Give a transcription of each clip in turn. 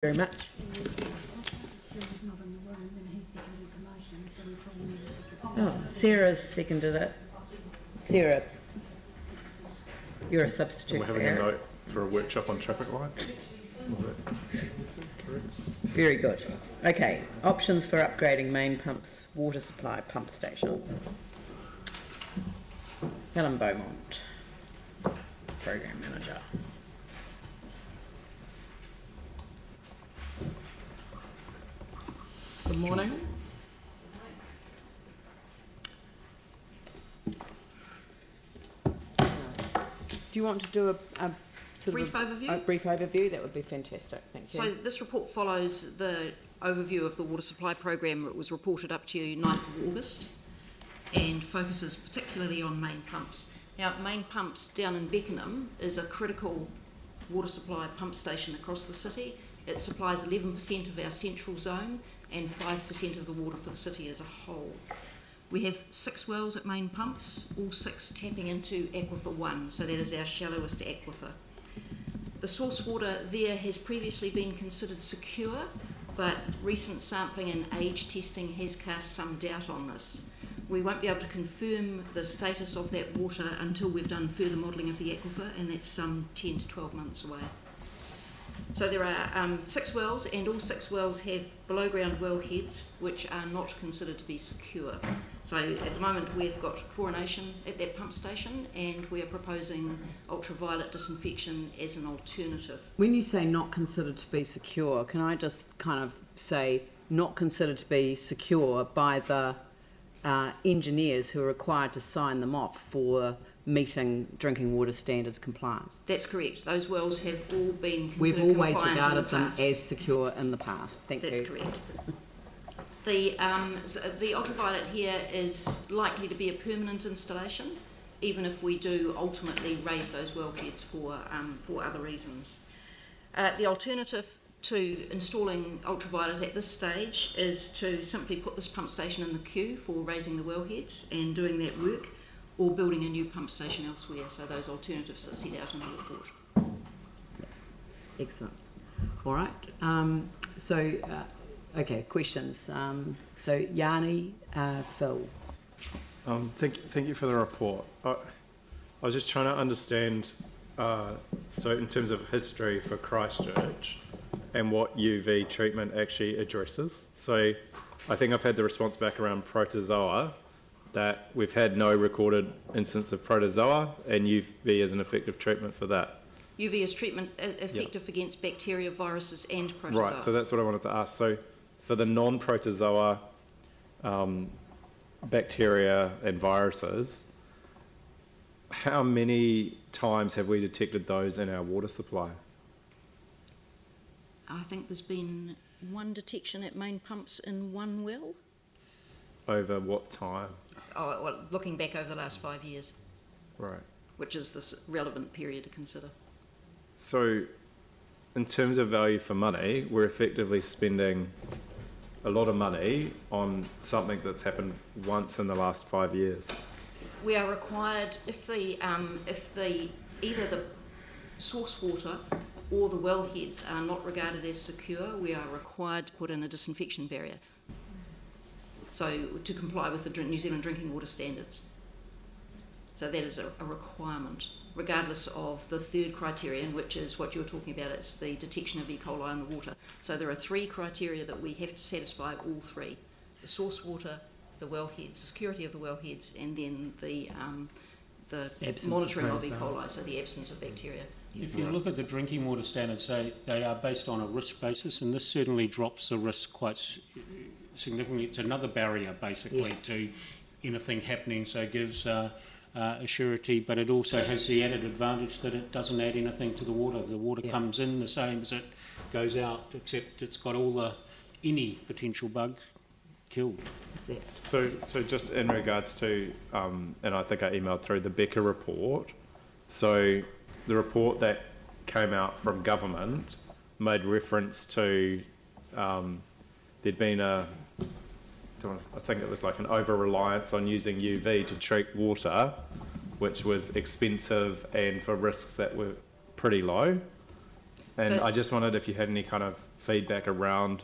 Very much. Oh, Sarah's seconded it. Sarah, you're a substitute. We're having a note for a workshop on traffic lights. Is that correct? Very good. Okay, options for upgrading main pumps, water supply pump station. Helen Beaumont, Program Manager. Good morning. Do you want to do a brief overview? A brief overview? That would be fantastic. Thank you. So this report follows the overview of the water supply program that was reported up to you 9th of August and focuses particularly on main pumps. Now, main pumps down in Beckenham is a critical water supply pump station across the city. It supplies 11% of our central zone and 5% of the water for the city as a whole. We have 6 wells at main pumps, all 6 tapping into Aquifer 1, so that is our shallowest aquifer. The source water there has previously been considered secure, but recent sampling and age testing has cast some doubt on this. We won't be able to confirm the status of that water until we've done further modelling of the aquifer, and that's some 10 to 12 months away. So there are 6 wells, and all 6 wells have below ground well heads which are not considered to be secure. So at the moment we've got chlorination at that pump station, and we are proposing ultraviolet disinfection as an alternative. When you say not considered to be secure, can I just kind of say not considered to be secure by the engineers who are required to sign them off for meeting drinking water standards compliance? That's correct. Those wells have all been considered We've always regarded them past. as secure in the past. Thank you. That's correct. The ultraviolet here is likely to be a permanent installation, even if we do ultimately raise those well heads for other reasons. The alternative to installing ultraviolet at this stage is to simply put this pump station in the queue for raising the well heads and doing that work, or building a new pump station elsewhere. So those alternatives are set out in the report. Excellent. All right. Okay, questions. So Yanni, Phil. Thank you for the report. I was just trying to understand, so in terms of history for Christchurch and what UV treatment actually addresses. So I think I've had the response back around protozoa, that we've had no recorded instance of protozoa, and UV is an effective treatment for that. UV is treatment effective against bacteria, viruses and protozoa. Right, so that's what I wanted to ask. So for the non-protozoa bacteria and viruses, how many times have we detected those in our water supply? I think there's been 1 detection at main pumps in 1 well. Over what time? Oh, well, looking back over the last 5 years. Right. Which is the relevant period to consider. So in terms of value for money, we're effectively spending a lot of money on something that's happened once in the last 5 years. We are required, if either the source water or the wellheads are not regarded as secure, we are required to put in a disinfection barrier. So to comply with the New Zealand drinking water standards. So that is a requirement, regardless of the third criterion, which is what you're talking about. It's the detection of E. coli in the water. So there are 3 criteria that we have to satisfy, all 3: the source water, the wellheads, the security of the wellheads, and then the monitoring of E. coli, so the absence of bacteria. If you look at the drinking water standards, they are based on a risk basis, and this certainly drops the risk quite significantly. It's another barrier basically to anything happening, so it gives a surety, but it also has the added advantage that it doesn't add anything to the water. The water comes in the same as it goes out, except it's got all any potential bugs killed. So just in regards to, and I think I emailed through the Becker report, so the report that came out from government made reference to there'd been I think it was like an over-reliance on using UV to treat water, which was expensive and for risks that were pretty low. And so I just wondered if you had any kind of feedback around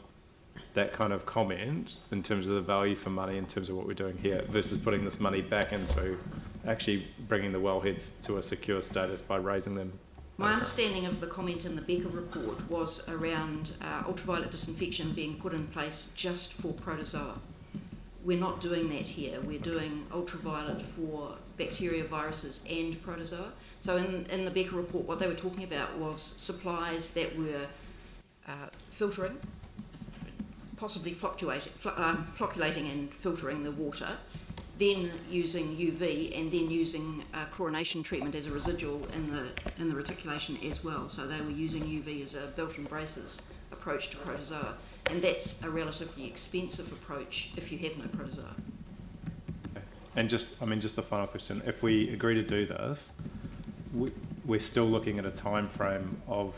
that kind of comment in terms of the value for money in terms of what we're doing here versus putting this money back into actually bringing the wellheads to a secure status by raising them. My understanding of the comment in the Becker report was around ultraviolet disinfection being put in place just for protozoa. We're not doing that here. We're doing ultraviolet for bacteria, viruses and protozoa. So in the Becker report, what they were talking about was supplies that were filtering, possibly flocculating and filtering the water, then using UV and then using chlorination treatment as a residual in the reticulation as well. So they were using UV as a belt and braces approach to protozoa, and that's a relatively expensive approach if you have no protozoa. Okay. And just the final question: if we agree to do this, we're still looking at a time frame of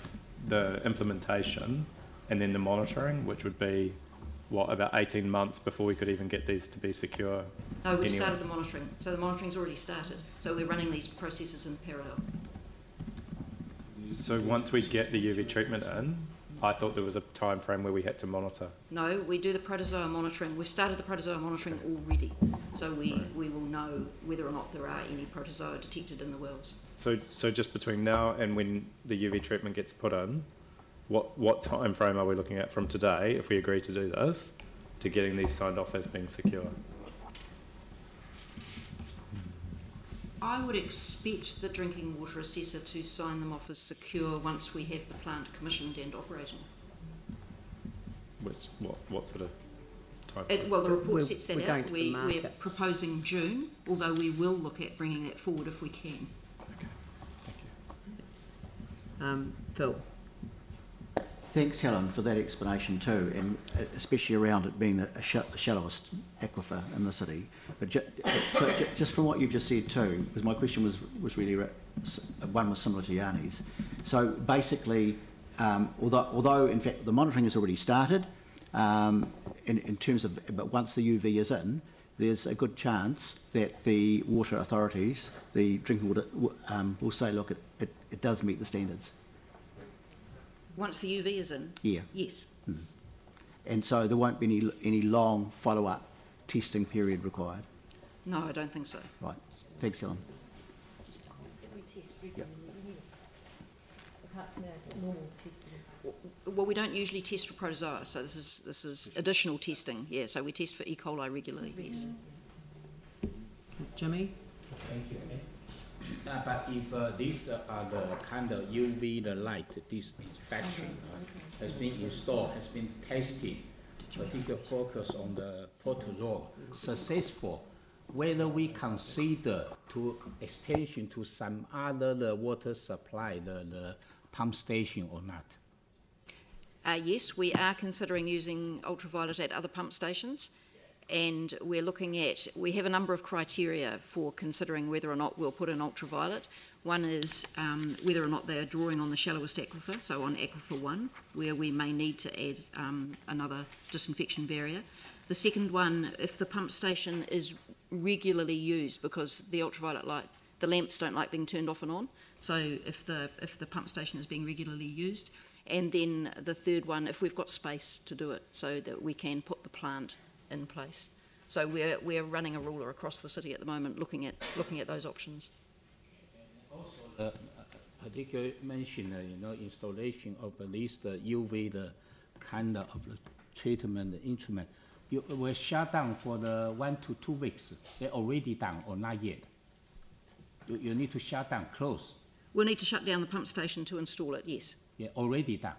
the implementation and then the monitoring, which would be what, about 18 months before we could even get these to be secure? No, we've started the monitoring. So the monitoring's already started. So we're running these processes in parallel. So once we get the UV treatment in, I thought there was a time frame where we had to monitor. No, we do the protozoa monitoring. We've started the protozoa monitoring already. So we will know whether or not there are any protozoa detected in the wells. So just between now and when the UV treatment gets put in, what time frame are we looking at from today, if we agree to do this, to getting these signed off as being secure? I would expect the drinking water assessor to sign them off as secure once we have the plant commissioned and operating. What sort of time frame? Well, the report sets that out. We're We're proposing June, although we will look at bringing that forward if we can. Okay, thank you. Phil. Thanks, Helen, for that explanation too, and especially around it being the shallowest aquifer in the city. But just from what you've just said too, because my question was really one was similar to Yanni's. So basically, although in fact the monitoring has already started, in terms of, but once the UV is in, there's a good chance that the water authorities, the drinking water, will say, look, it does meet the standards. Once the UV is in? Yeah. Yes. And so there won't be any long follow-up testing period required? No, I don't think so. Right. Thanks, Helen. Well, we don't usually test for protozoa, so this is additional testing. Yeah, so we test for E. coli regularly, yes. Jimmy? Thank you. But if these are the kind of UV light disinfection has been installed, has been tested, particular focus on the protozoa, successful, whether we consider to extension to some other water supply, the pump station or not? Yes, we are considering using ultraviolet at other pump stations. And we have a number of criteria for considering whether or not we'll put in ultraviolet. One is whether or not they are drawing on the shallowest aquifer, so on aquifer 1, where we may need to add another disinfection barrier. The second one, if the pump station is regularly used, because the ultraviolet light, the lamps don't like being turned off and on, so if the pump station is being regularly used. And then the third one, if we've got space to do it, so that we can put the plant in place. So we're running a ruler across the city at the moment, looking at those options. Also, particularly mention, installation of at least the UV, the kind of the treatment instrument. You will shut down for the 1 to 2 weeks. They're already done or not yet? You need to shut down, close. We'll need to shut down the pump station to install it. Yes. Yeah, already done.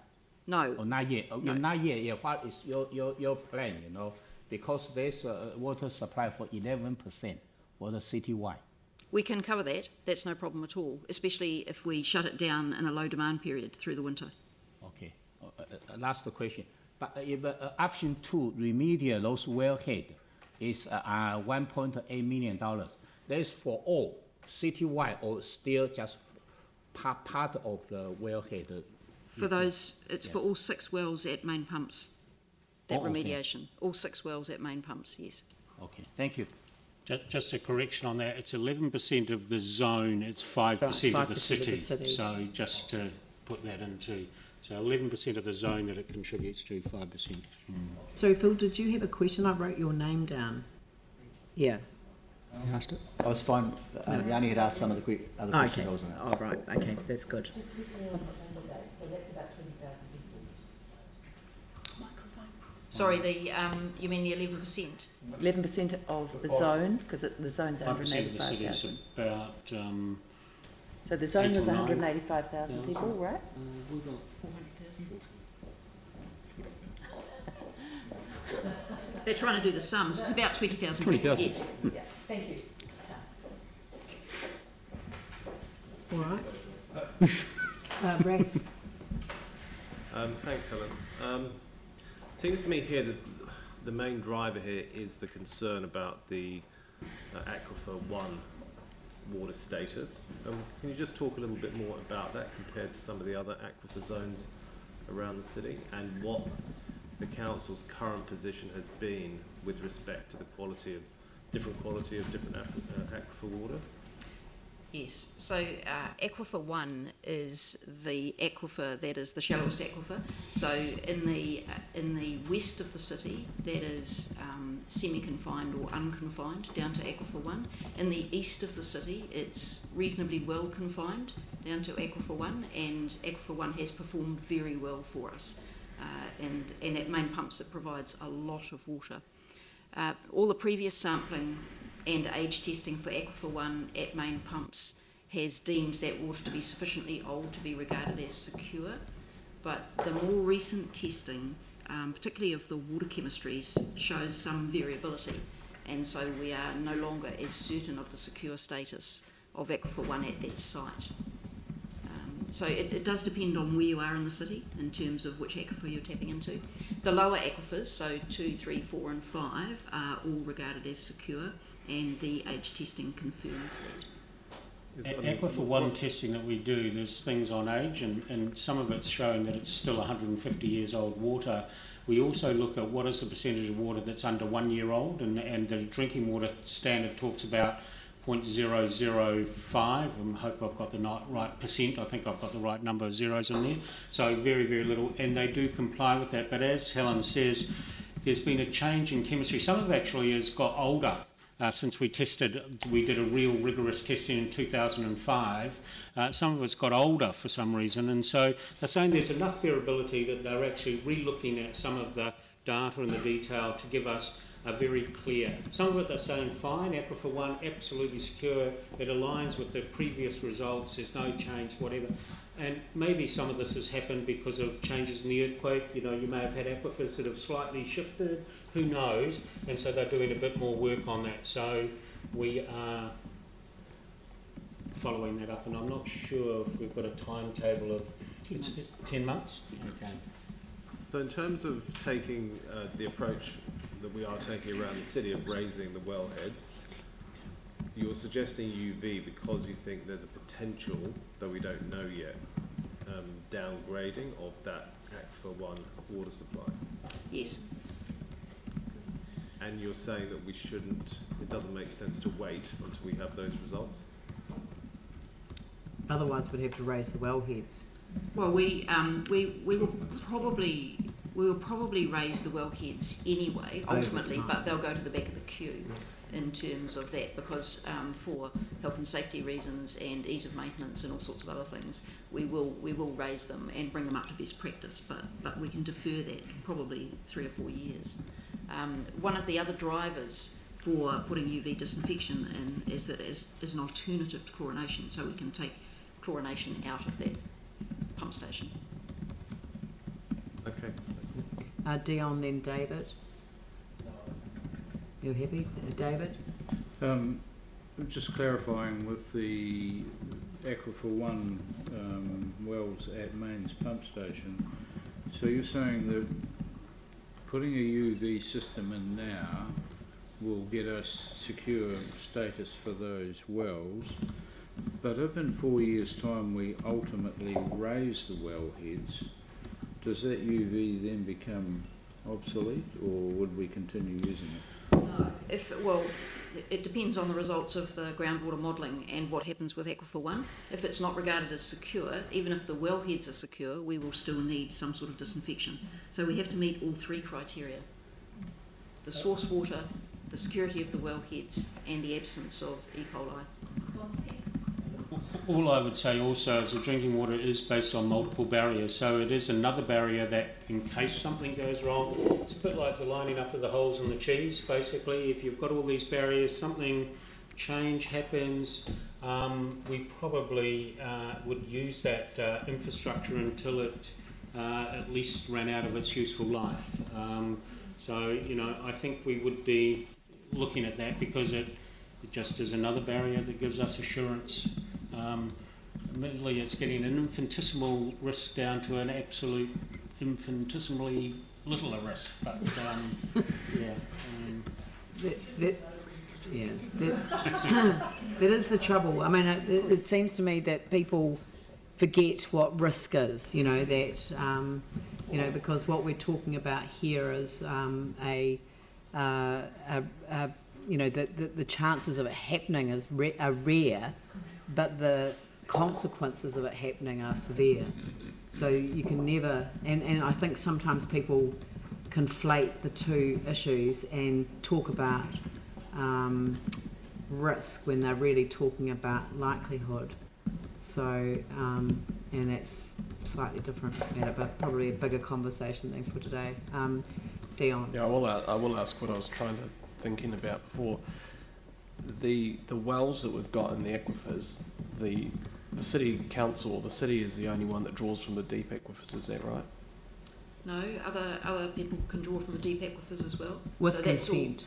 No. Or not yet? No. Not yet. Yeah. What is your plan? Because there's a water supply for 11% for the citywide. We can cover that. That's no problem at all, especially if we shut it down in a low demand period through the winter. Okay. Last question. But if option 2, remedial those wellhead, is $1.8 million. That is for all citywide or still just part of the wellhead? For those, it's for all 6 wells at main pumps. That remediation, all 6 wells at main pumps, yes. Okay, thank you. Just a correction on that, it's 11% of the zone, it's 5% of the city. So just to put that into, So 11% of the zone that it contributes to, 5%. So Phil, did you have a question? I wrote your name down. Yeah. You asked it? I was fine. You only had asked some of the other questions I wasn't Oh, right. Okay, that's good. So that's about 20,000 people. Sorry, you mean the 11%? 11% of the zone, because the zone's 5% of the city is 185,000. about... So the zone 8 was or 9. 185,000 people, right? we've got 400,000. They're trying to do the sums. It's about 20,000 people. 20,000. Yes. Yeah, thank you. All right. Brad. Thanks, Helen. Seems to me here that the main driver here is the concern about the Aquifer 1 water status. Can you just talk a little bit more about that compared to some of the other aquifer zones around the city, and what the council's current position has been with respect to the quality of different aquifer water? Yes. So Aquifer 1 is the aquifer that is the shallowest aquifer. So in the west of the city, that is semi-confined or unconfined down to Aquifer 1. In the east of the city, it's reasonably well confined down to Aquifer 1, and Aquifer 1 has performed very well for us. And at Main Pumps, it provides a lot of water. All the previous sampling and age testing for Aquifer 1 at Main Pumps has deemed that water to be sufficiently old to be regarded as secure, but the more recent testing, particularly of the water chemistries, shows some variability, and so we are no longer as certain of the secure status of Aquifer 1 at that site. So it does depend on where you are in the city in terms of which aquifer you're tapping into. The lower aquifers, so 2, 3, 4 and 5, are all regarded as secure, and the age testing confirms that. Aquifer 1 testing that we do, there's things on age, and some of it's showing that it's still 150 years old water. We also look at what is the percentage of water that's under 1 year old, and the drinking water standard talks about 0.005. I hope I've got the right percent. I think I've got the right number of zeros in there. So very, very little, and they do comply with that. But as Helen says, there's been a change in chemistry. Some of it actually has got older since we did a real rigorous testing in 2005. Some of it's got older for some reason, and so they're saying there's enough variability that they're actually re-looking at some of the data and the detail to give us are very clear. Some of it they're saying fine, Aquifer 1 absolutely secure, it aligns with the previous results, there's no change, whatever. And maybe some of this has happened because of changes in the earthquake. You know, you may have had aquifers that have slightly shifted, who knows, and so they're doing a bit more work on that. So we are following that up, and I'm not sure if we've got a timetable of 10 months. Okay. So in terms of taking the approach that we are taking around the city of raising the wellheads, you're suggesting UV because you think there's a potential, though we don't know yet, downgrading of that Aquifer 1 water supply? Yes. And you're saying that we shouldn't, it doesn't make sense to wait until we have those results? Otherwise, we'd have to raise the wellheads. Well, we will probably raise the wellheads anyway, ultimately, but they'll go to the back of the queue in terms of that, because for health and safety reasons and ease of maintenance and all sorts of other things, we will raise them and bring them up to best practice, but we can defer that probably 3 or 4 years. One of the other drivers for putting UV disinfection in is that it is an alternative to chlorination, so we can take chlorination out of that pump station. Okay. Dion, then David. You're happy, David? Just clarifying with the Aquifer 1 wells at Main's pump station. So you're saying that putting a UV system in now will get us secure status for those wells, but if in 4 years' time we ultimately raise the wellheads, does that UV then become obsolete, or would we continue using it? No, Well, it depends on the results of the groundwater modelling and what happens with Aquifer 1. If it's not regarded as secure, even if the wellheads are secure, we will still need some sort of disinfection. So we have to meet all three criteria: the source water, the security of the wellheads, and the absence of E. coli. All I would say also is that drinking water is based on multiple barriers, so it is another barrier that, in case something goes wrong, it's a bit like the lining up of the holes in the cheese, basically. If you've got all these barriers, change happens, we probably would use that infrastructure until it at least ran out of its useful life. So, you know, I think we would be looking at that because it just is another barrier that gives us assurance. Admittedly, it's getting an infinitesimal risk down to an absolute infinitesimally little a risk, but that is the trouble. I mean, it seems to me that people forget what risk is. You know that you know, because what we're talking about here is you know, the chances of it happening are rare, but the consequences of it happening are severe. So you can never, and I think sometimes people conflate the two issues and talk about risk when they're really talking about likelihood. So, and that's slightly different matter, but probably a bigger conversation than for today. Dion. Yeah, I will ask what I was thinking about before. The wells that we've got in the aquifers, the city council or the city is the only one that draws from the deep aquifers, is that right? No, other people can draw from the deep aquifers as well. With so consent.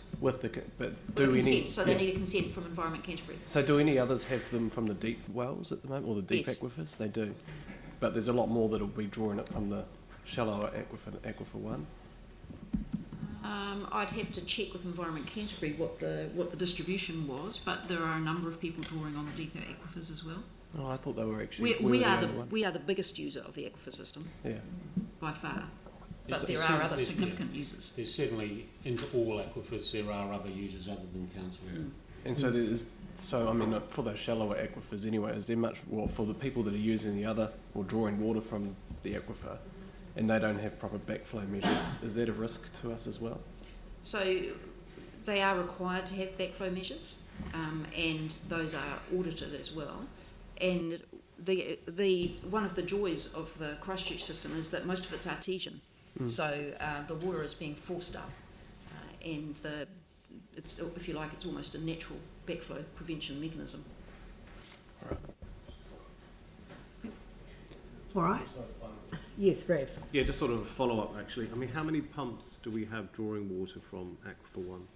So they need a consent from Environment Canterbury. So do any others have them from the deep wells at the moment, or the deep aquifers? They do. But there's a lot more that will be drawing it from the shallower aquifer 1. I'd have to check with Environment Canterbury what the distribution was, but there are a number of people drawing on the deeper aquifers as well. Oh, I thought they were actually. We are the biggest user of the aquifer system. Yeah. By far. But there are other significant users. There's certainly, into all aquifers, there are other users other than council. Mm. And so I mean, for those shallower aquifers anyway, is there much, well, for the people that are using the other, or drawing water from the aquifer, and they don't have proper backflow measures, is that a risk to us as well? So they are required to have backflow measures, and those are audited as well. And the one of the joys of the Christchurch system is that most of it's artesian. So the water is being forced up, and it's, if you like, it's almost a natural backflow prevention mechanism. All right. Yes, Rev. Yeah, just sort of a follow-up actually. I mean, how many pumps do we have drawing water from Aquifer 1?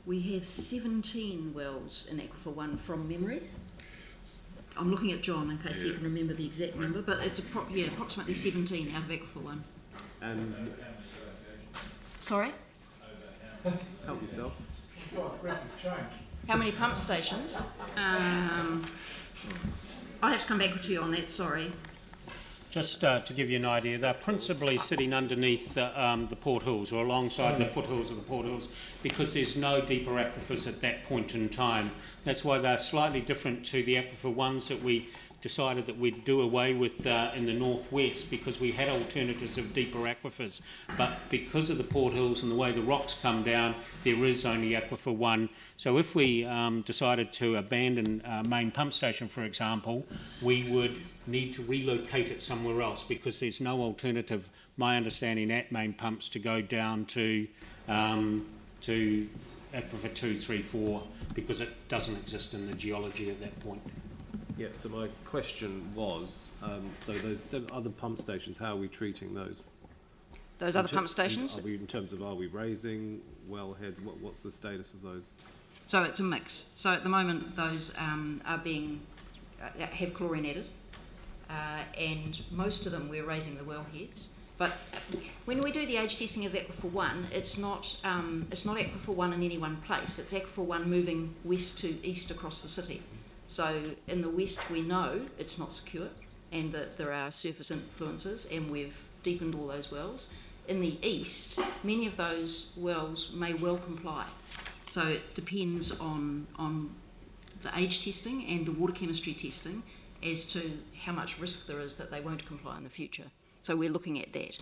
We have 17 wells in Aquifer 1 from memory. I'm looking at John in case he can remember the exact number, but it's approximately 17 out of Aquifer 1. And sorry? Help yourself. How many pump stations? I'll have to come back to you on that, sorry. Just to give you an idea, they're principally sitting underneath the Port Hills, or alongside the foothills of the Port Hills, because there's no deeper aquifers at that point in time. That's why they're slightly different to the aquifer ones that we decided that we'd do away with in the northwest, because we had alternatives of deeper aquifers. But because of the Port Hills and the way the rocks come down, there is only aquifer 1. So if we decided to abandon main pump station, for example, we would need to relocate it somewhere else, because there's no alternative, my understanding, at main pumps to go down to aquifer 2, 3, 4, because it doesn't exist in the geology at that point. Yeah, so my question was, so those 7 other pump stations, how are we treating those? Those other pump stations? In terms of, are we raising wellheads? What's the status of those? So it's a mix. So at the moment, those are being have chlorine added, and most of them we're raising the wellheads. But when we do the age testing of Aquifer 1, it's not Aquifer 1 in any one place. It's Aquifer 1 moving west to east across the city. So in the west we know it's not secure and that there are surface influences, and we've deepened all those wells. in the east, many of those wells may well comply. So it depends on the age testing and the water chemistry testing as to how much risk there is that they won't comply in the future. So we're looking at that.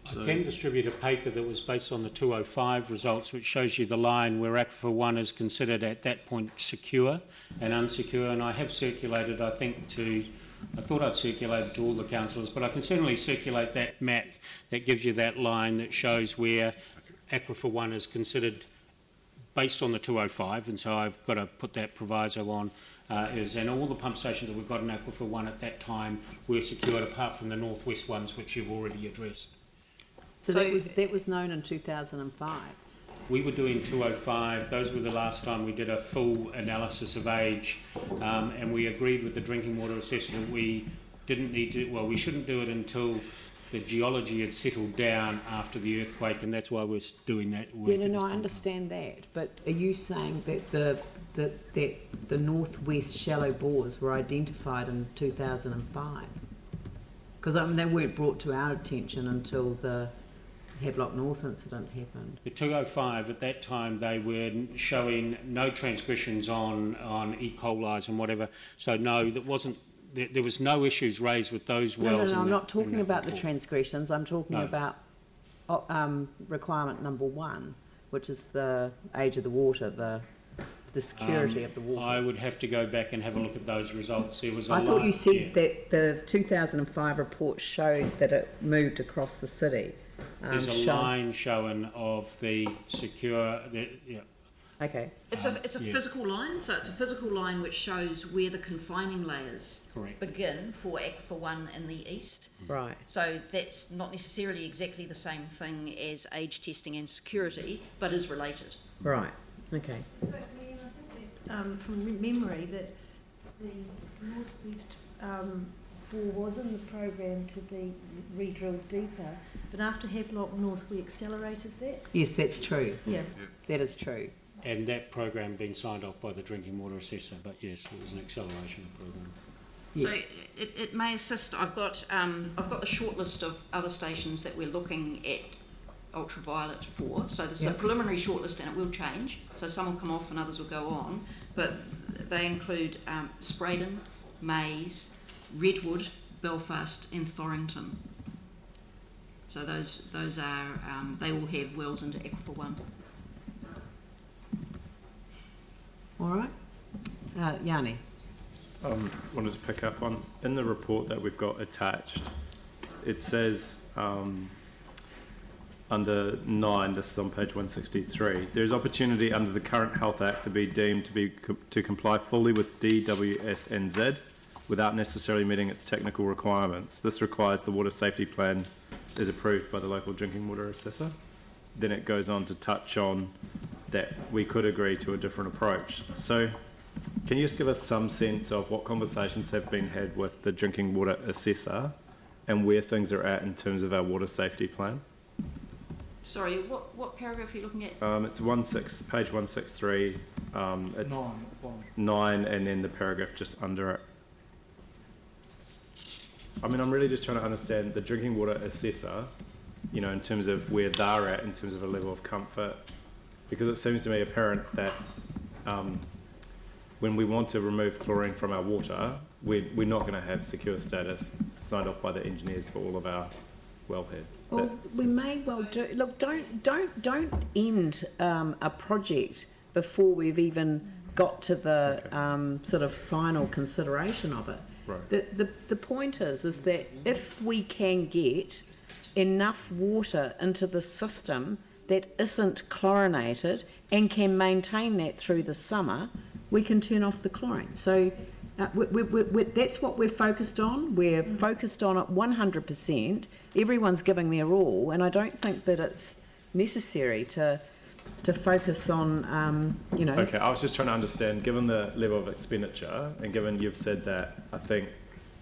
I can distribute a paper that was based on the 205 results, which shows you the line where Aquifer 1 is considered at that point secure and unsecure, and I have circulated, I thought I'd circulated to all the councillors, but I can certainly circulate that map that gives you that line that shows where Aquifer 1 is considered based on the 205, and so I've got to put that proviso on, and all the pump stations that we've got in Aquifer 1 at that time were secured, apart from the northwest ones, which you've already addressed. So that was known in 2005. We were doing 205. Those were the last time we did a full analysis of age, and we agreed with the drinking water assessor that we didn't need to. Well, we shouldn't do it until the geology had settled down after the earthquake, and that's why we're doing that work. Yeah, no, I understand that. But are you saying that the northwest shallow bores were identified in 2005? Because they weren't brought to our attention until the Havelock North incident happened. The 205, at that time, they were showing no transgressions on E. coli's and whatever. So no, there was no issues raised with those wells. No, I'm not talking about the transgressions. I'm talking about requirement number 1, which is the age of the water, the security of the water. I would have to go back and have a look at those results. There was I thought you said that the 2005 report showed that it moved across the city. There's a line showing of the secure. Okay. It's a physical line, so it's a physical line which shows where the confining layers begin for Aquifer 1 in the east. Right. So that's not necessarily exactly the same thing as age testing and security, but is related. Right. Okay. So, Leanne, I think that from memory that the northwest bore was in the program to be re-drilled deeper, but after Havelock North we accelerated that. Yes, that's true. Yeah. That is true. And that program being signed off by the drinking water assessor, but yes, it was an acceleration program. Yes. So it may assist. I've got the short list of other stations that we're looking at ultraviolet for. So this is a preliminary shortlist and it will change. So some will come off and others will go on. But they include Spraydon, Mays, Redwood, Belfast and Thorrington. So those are, they all have wells into Aquifer 1. All right. Yanni. Wanted to pick up on, in the report that we've got attached, it says under 9, this is on page 163, there is opportunity under the current Health Act to be deemed to comply fully with DWS-NZ without necessarily meeting its technical requirements. This requires the water safety plan is approved by the local drinking water assessor. Then it goes on to touch on that we could agree to a different approach. So can you just give us some sense of what conversations have been had with the drinking water assessor and where things are at in terms of our water safety plan? Sorry, what paragraph are you looking at? It's page 163. It's 9 and then the paragraph just under it. I mean, I'm really just trying to understand the drinking water assessor, you know, in terms of where they're at, in terms of a level of comfort, because it seems to me apparent that when we want to remove chlorine from our water, we're not going to have secure status signed off by the engineers for all of our wellheads. Well, we may well do. Look, don't end a project before we've even got to the sort of final consideration of it. Right. The point is that if we can get enough water into the system that isn't chlorinated and can maintain that through the summer, we can turn off the chlorine. So that's what we're focused on. We're focused on it 100%. Everyone's giving their all, and I don't think that it's necessary to focus on, you know. Okay, I was just trying to understand, given the level of expenditure, and given you've said that, I think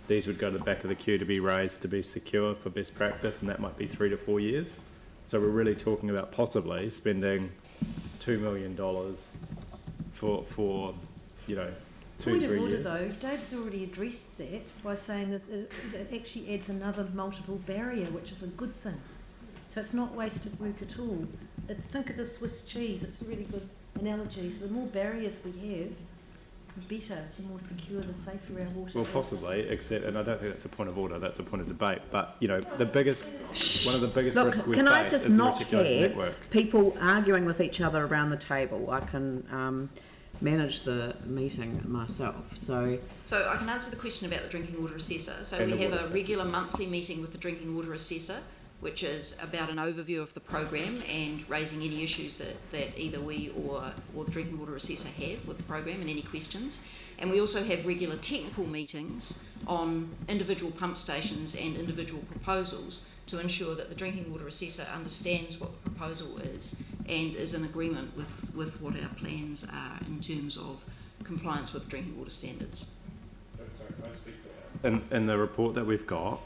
these would go to the back of the queue to be raised to be secure for best practice, and that might be 3 to 4 years. So we're really talking about possibly spending $2 million for you know, 2-3 years. Point of order though, Dave's already addressed that by saying that it actually adds another multiple barrier, which is a good thing. So it's not wasted work at all. Think of the Swiss cheese, it's a really good analogy. So the more barriers we have, the better, the more secure, the safer our water Well, is. possibly, except, and I don't think that's a point of order, that's a point of debate, but, you know, the biggest, one of the biggest Look, risks we can I face just is the not reticulation have network. people arguing with each other around the table? I can manage the meeting myself. So So I can answer the question about the drinking water assessor. So And we the have water a assessor. regular monthly meeting with the drinking water assessor, which is about an overview of the program and raising any issues that either we or the drinking water assessor have with the program and any questions. And we also have regular technical meetings on individual pump stations and individual proposals to ensure that the drinking water assessor understands what the proposal is and is in agreement with what our plans are in terms of compliance with drinking water standards. In the report that we've got,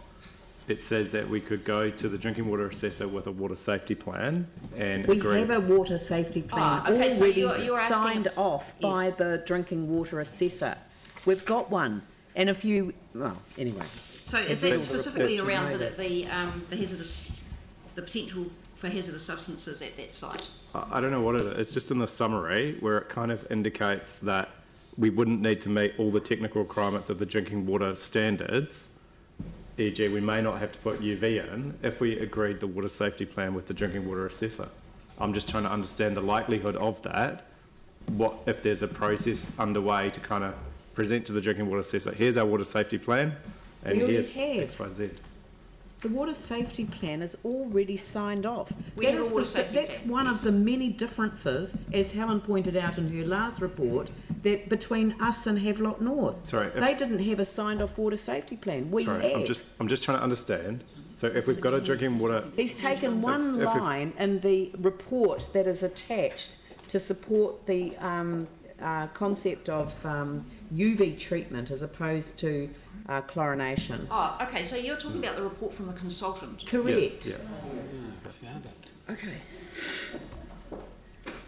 it says that we could go to the drinking water assessor with a water safety plan and we agree. have a water safety plan okay, so already you're asking- signed off by Yes. the drinking water assessor. We've got one. And if you, well, anyway. So is It's that all specifically the around pictures the hazardous, the potential for hazardous substances at that site? I don't know what it is. It's just in the summary where it kind of indicates that we wouldn't need to meet all the technical requirements of the drinking water standards. E.g., we may not have to put UV in if we agreed the water safety plan with the drinking water assessor. I'm just trying to understand the likelihood of that. What if there's a process underway to kind of present to the drinking water assessor, here's our water safety plan, and We already here's have. X, Y, Z. The water safety plan is already signed off. We That have a is water the- safety That's plan, one yes. of the many differences, as Helen pointed out in her last report, that between us and Havelock North. Sorry, They didn't have a signed off water safety plan. We Sorry, I'm have. just trying to understand. So if we've got a drinking water, He's taken one If we- line in the report that is attached to support the concept of UV treatment as opposed to chlorination. Oh, okay, so you're talking about the report from the consultant. Correct. yeah. Okay.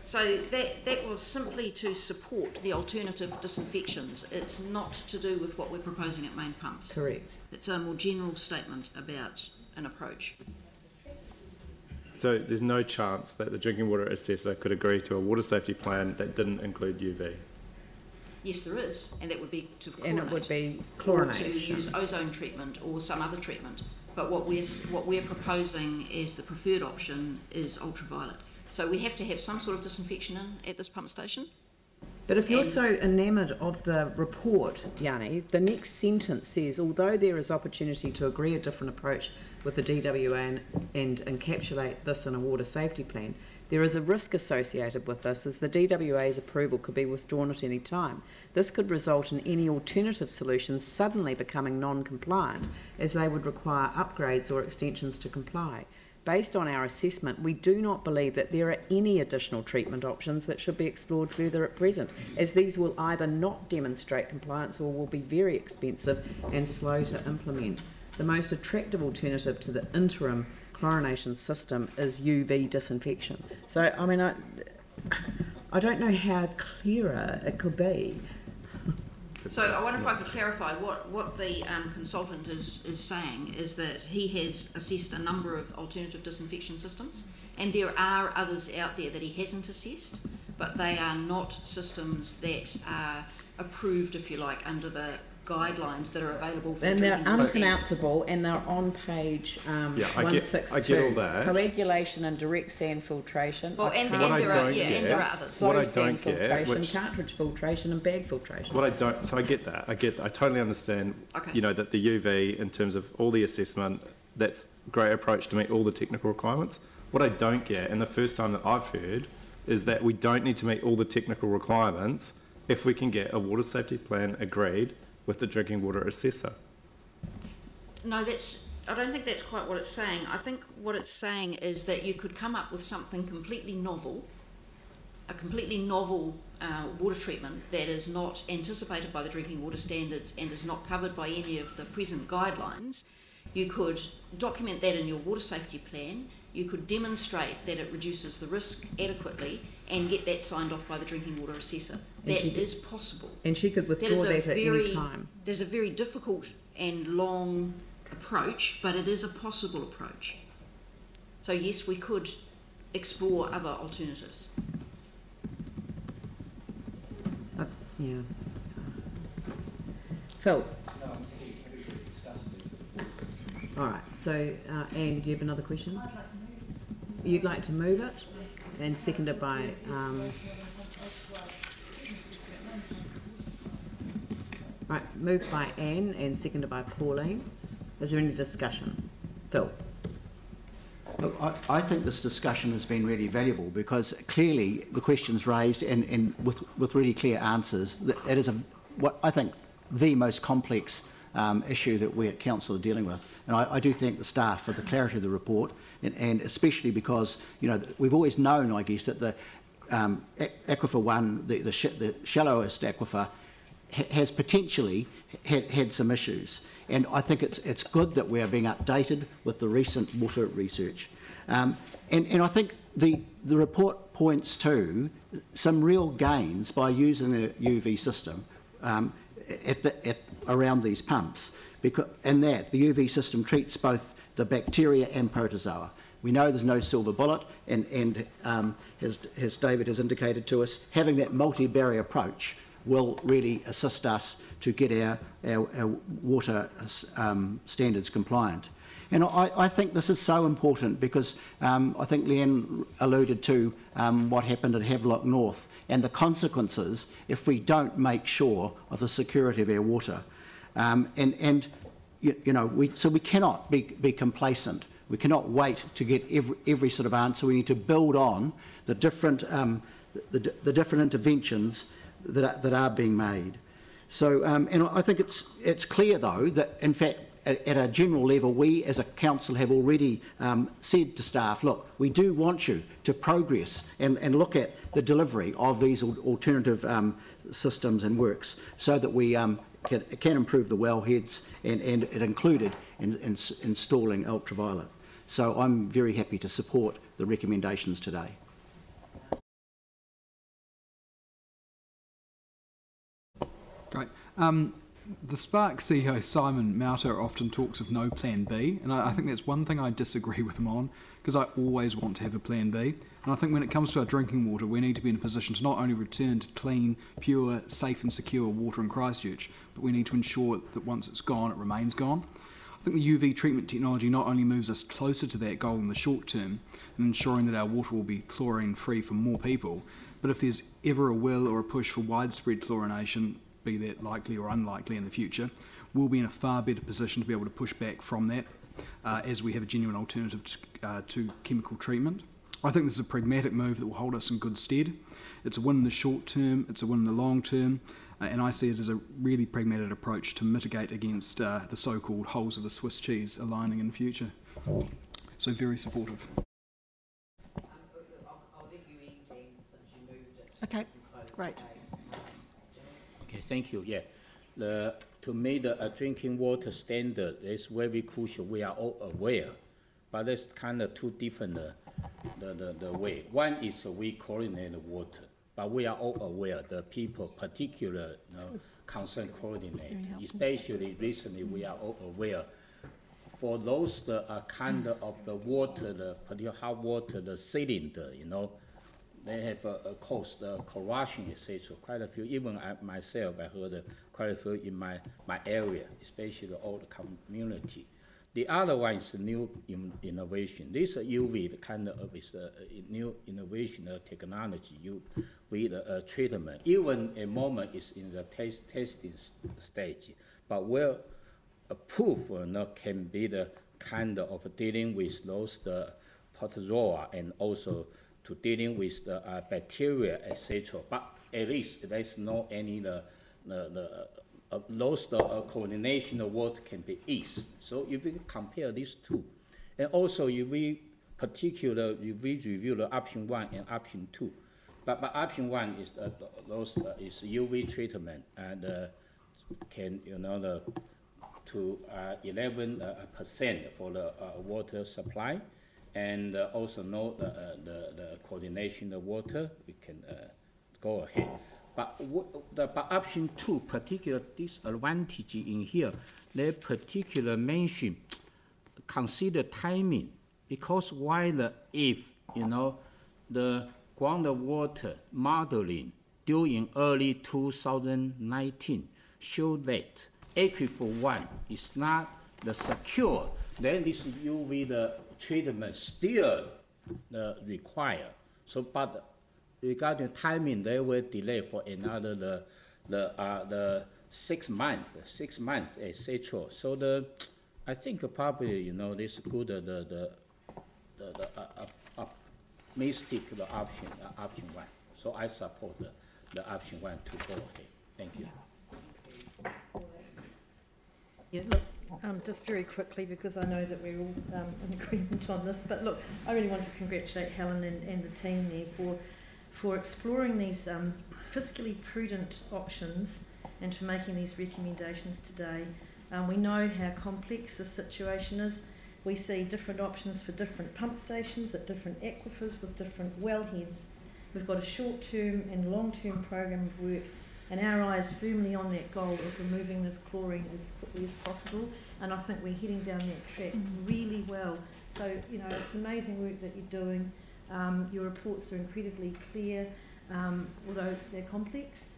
So that was simply to support the alternative disinfections. It's not to do with what we're proposing at main pumps. Correct. It's a more general statement about an approach. So there's no chance that the drinking water assessor could agree to a water safety plan that didn't include UV. Yes, there is, and that would be to chlorinate. And it would be Or to chlorination. use ozone treatment or some other treatment. But what we're proposing as the preferred option is ultraviolet. So we have to have some sort of disinfection in at this pump station. But if you're And- so enamoured of the report, Yanni, the next sentence says, although there is opportunity to agree a different approach with the DWA and encapsulate this in a water safety plan, there is a risk associated with this as the DWA's approval could be withdrawn at any time. This could result in any alternative solutions suddenly becoming non-compliant as they would require upgrades or extensions to comply. Based on our assessment, we do not believe that there are any additional treatment options that should be explored further at present, as these will either not demonstrate compliance or will be very expensive and slow to implement. The most attractive alternative to the interim chlorination system is UV disinfection. So, I mean, I don't know how clearer it could be. So I wonder if I could clarify what the consultant is saying is that he has assessed a number of alternative disinfection systems, and there are others out there that he hasn't assessed, but they are not systems that are approved, if you like, under the guidelines that are available for And they're drinking water standards. unpronounceable, and they're on page I get 162. all that. Coagulation and direct sand filtration. Well, and What I there are don't and get- there are others. What I slow don't sand get, filtration, which- cartridge filtration, and bag filtration. What I don't, so I get that. I totally understand. Okay. You know that the UV, in terms of all the assessment, that's a great approach to meet all the technical requirements. What I don't get, and the first time that I've heard, is that we don't need to meet all the technical requirements if we can get a water safety plan agreed with the drinking water assessor. No, I don't think that's quite what it's saying. I think what it's saying is that you could come up with something completely novel, a completely novel water treatment that is not anticipated by the drinking water standards and is not covered by any of the present guidelines. You could document that in your water safety plan. You could demonstrate that it reduces the risk adequately and get that signed off by the drinking water assessor. That is possible. And she could withdraw that at any time. There's a very difficult and long approach, but it is a possible approach. So yes, we could explore other alternatives. Yeah. Phil? All right, so Anne, do you have another question? You'd like to move it? And seconded by... right, moved by Anne and seconded by Pauline. Is there any discussion? Phil? Look, I think this discussion has been really valuable because clearly the questions raised and with really clear answers, that it is what I think the most complex issue that we at Council are dealing with. And I do thank the staff for the clarity of the report, and especially because, you know, we've always known, I guess, that the Aquifer 1, the shallowest aquifer, has potentially had some issues. And I think it's good that we are being updated with the recent water research. And I think the report points to some real gains by using the UV system around these pumps, and that the UV system treats both the bacteria and protozoa. We know there's no silver bullet, and as David has indicated to us, having that multi-barrier approach will really assist us to get our water standards compliant. And I think this is so important because I think Leanne alluded to what happened at Havelock North and the consequences if we don't make sure of the security of our water. And you know, we cannot be complacent. We cannot wait to get every sort of answer. We need to build on the different interventions that are being made. So, and I think it's clear though that in fact at a general level we as a council have already said to staff, look, we do want you to progress and look at the delivery of these alternative systems and works so that we can improve the wellheads, and it included installing ultraviolet. So I'm very happy to support the recommendations today. Great. The Spark CEO Simon Mouter often talks of no plan B, and I think that's one thing I disagree with him on, because I always want to have a plan B. And I think when it comes to our drinking water, we need to be in a position to not only return to clean, pure, safe and secure water in Christchurch, but we need to ensure that once it's gone, it remains gone. I think the UV treatment technology not only moves us closer to that goal in the short term, and ensuring that our water will be chlorine-free for more people, but if there's ever a will or a push for widespread chlorination, be that likely or unlikely in the future, we'll be in a far better position to be able to push back from that as we have a genuine alternative to chemical treatment. I think this is a pragmatic move that will hold us in good stead. It's a win in the short term, it's a win in the long term, and I see it as a really pragmatic approach to mitigate against the so-called holes of the Swiss cheese aligning in the future. So very supportive. I'll let you end, Jean, since you moved it. Okay, great. Okay, thank you. Yeah, to me, the drinking water standard is very crucial. We are all aware, but there's kind of two different the way. One is we chlorinate the water, but we are all aware the people, particular concerned chlorinate, especially recently we are all aware. For those kind of the water, the particular hot water, the cylinder, they have caused corrosion, etc. Quite a few. Even myself, I heard quite a few in my area, especially the old community. The other one is new innovation. This UV, the kind of is new innovation technology, UV treatment. Even a moment is in the testing stage, but well approved can be the kind of dealing with those protozoa and also to dealing with the bacteria, etc. But at least there's no any those coordination of water can be eased. So if we compare these two, and also if we review the option 1 and option 2, but option 1 is is UV treatment and can to 11% for the water supply. And also know the coordination of water, we can go ahead. But option 2, particular disadvantage in here, they particular mention, consider timing because why the if, you know, the groundwater modeling during early 2019 showed that aquifer 1 is not the secure, then this UV the treatment still required. So, but regarding timing, they will delay for another the 6 months, etc. So I think probably, you know, this good the optimistic the option 1. So I support the option 1 to go ahead. Thank you. Yeah, look, just very quickly, because I know that we're all in agreement on this, but look, I really want to congratulate Helen and the team there for exploring these fiscally prudent options and for making these recommendations today. We know how complex the situation is. We see different options for different pump stations at different aquifers with different wellheads. We've got a short-term and long-term program of work, and our eye is firmly on that goal of removing this chlorine as quickly as possible, and I think we're heading down that track really well. So, you know, it's amazing work that you're doing. Your reports are incredibly clear, although they're complex.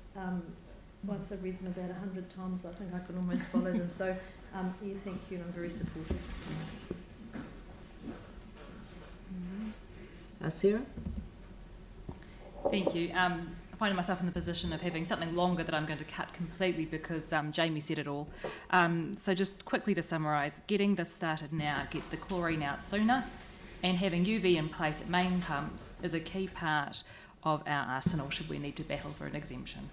Once I've read them about 100 times, I think I can almost follow them. So, yeah, thank you, and I'm very supportive. Sarah? Thank you. Finding myself in the position of having something longer that I'm going to cut completely because Jamie said it all. So just quickly to summarise, getting this started now gets the chlorine out sooner, and having UV in place at main pumps is a key part of our arsenal should we need to battle for an exemption.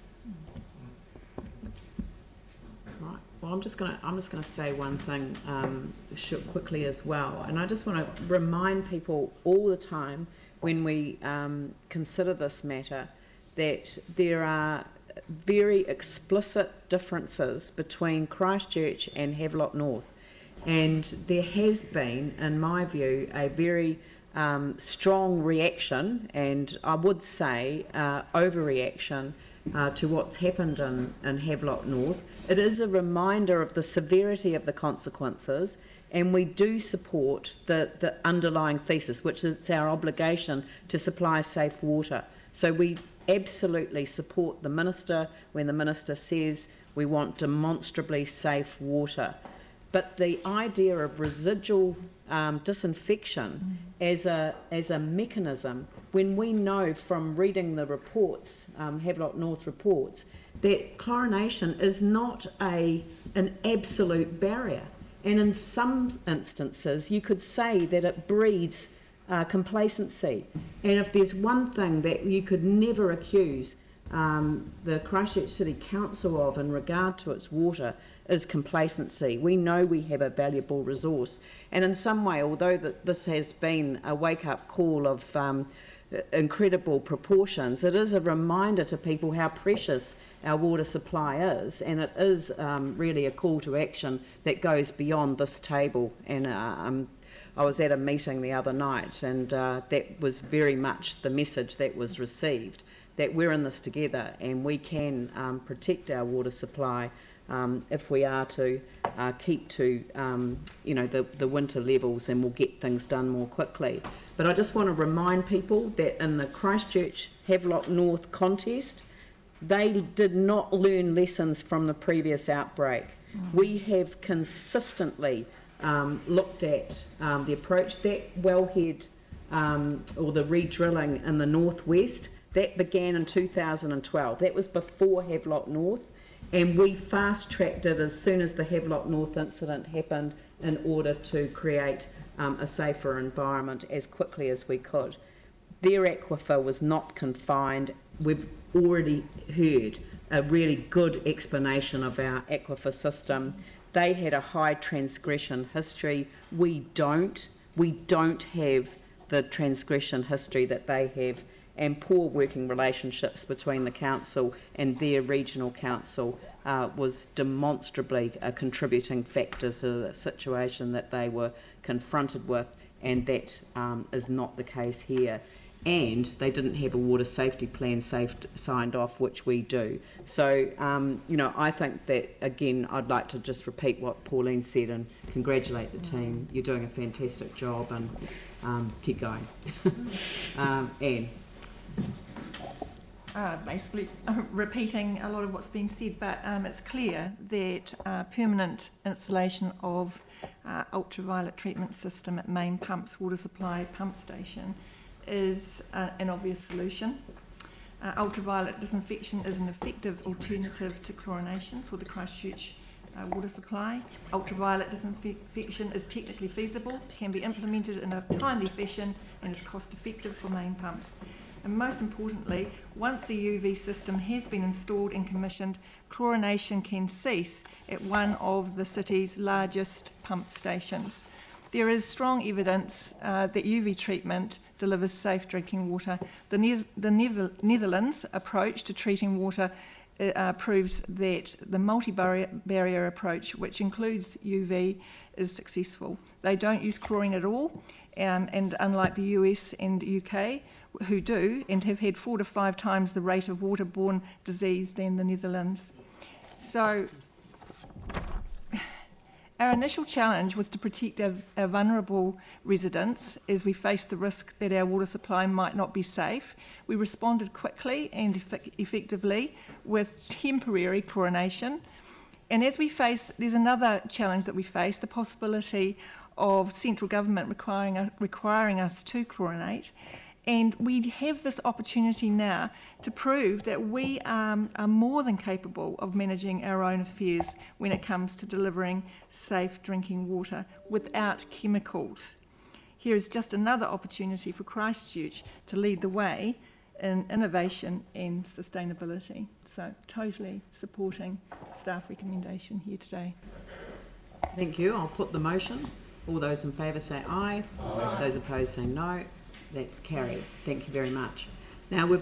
Right. Well, I'm just gonna say one thing quickly as well, and I just want to remind people all the time when we consider this matter that there are very explicit differences between Christchurch and Havelock North, and there has been, in my view, a very strong reaction, and I would say overreaction to what's happened in Havelock North. It is a reminder of the severity of the consequences, and we do support the underlying thesis, which is our obligation to supply safe water. So we absolutely support the Minister when the Minister says we want demonstrably safe water. But the idea of residual disinfection as a mechanism, when we know from reading the reports, Havelock North reports, that chlorination is not an absolute barrier. And in some instances, you could say that it breeds complacency. And if there's one thing that you could never accuse the Christchurch City Council of in regard to its water is complacency. We know we have a valuable resource. And in some way, although this has been a wake-up call of incredible proportions, it is a reminder to people how precious our water supply is, and it is really a call to action that goes beyond this table. And I was at a meeting the other night, and that was very much the message that was received, that we're in this together and we can protect our water supply if we are to keep to the winter levels, and we'll get things done more quickly. But I just want to remind people that in the Christchurch Havelock North contest, they did not learn lessons from the previous outbreak. We have consistently looked at the approach. That wellhead or the re-drilling in the northwest, that began in 2012. That was before Havelock North, and we fast-tracked it as soon as the Havelock North incident happened in order to create a safer environment as quickly as we could. Their aquifer was not confined. We've already heard a really good explanation of our aquifer system. They had a high transgression history. We don't have the transgression history that they have, and poor working relationships between the council and their regional council was demonstrably a contributing factor to the situation that they were confronted with, and that is not the case here. and they didn't have a water safety plan signed off, which we do. So, you know, I think that, again, I'd like to just repeat what Pauline said and congratulate the team. You're doing a fantastic job, and keep going. Anne. Basically repeating a lot of what's been said, but it's clear that permanent installation of ultraviolet treatment system at main pumps water supply pump station is an obvious solution. Ultraviolet disinfection is an effective alternative to chlorination for the Christchurch water supply. Ultraviolet disinfection is technically feasible, can be implemented in a timely fashion, and is cost effective for main pumps. And most importantly, once the UV system has been installed and commissioned, chlorination can cease at one of the city's largest pump stations. There is strong evidence that UV treatment delivers safe drinking water. The Netherlands approach to treating water proves that the multi-barrier approach, which includes UV, is successful. They don't use chlorine at all, and unlike the US and UK, who do and have had 4 to 5 times the rate of waterborne disease than the Netherlands. So our initial challenge was to protect our vulnerable residents as we faced the risk that our water supply might not be safe. We responded quickly and effectively with temporary chlorination. And as we face, there's another challenge that we face, the possibility of central government requiring us to chlorinate. And we have this opportunity now to prove that we are more than capable of managing our own affairs when it comes to delivering safe drinking water without chemicals. Here is just another opportunity for Christchurch to lead the way in innovation and sustainability. So totally supporting staff recommendation here today. Thank you. I'll put the motion. All those in favour say aye. Aye. Those opposed say no. That's carried. Thank you very much. Now we've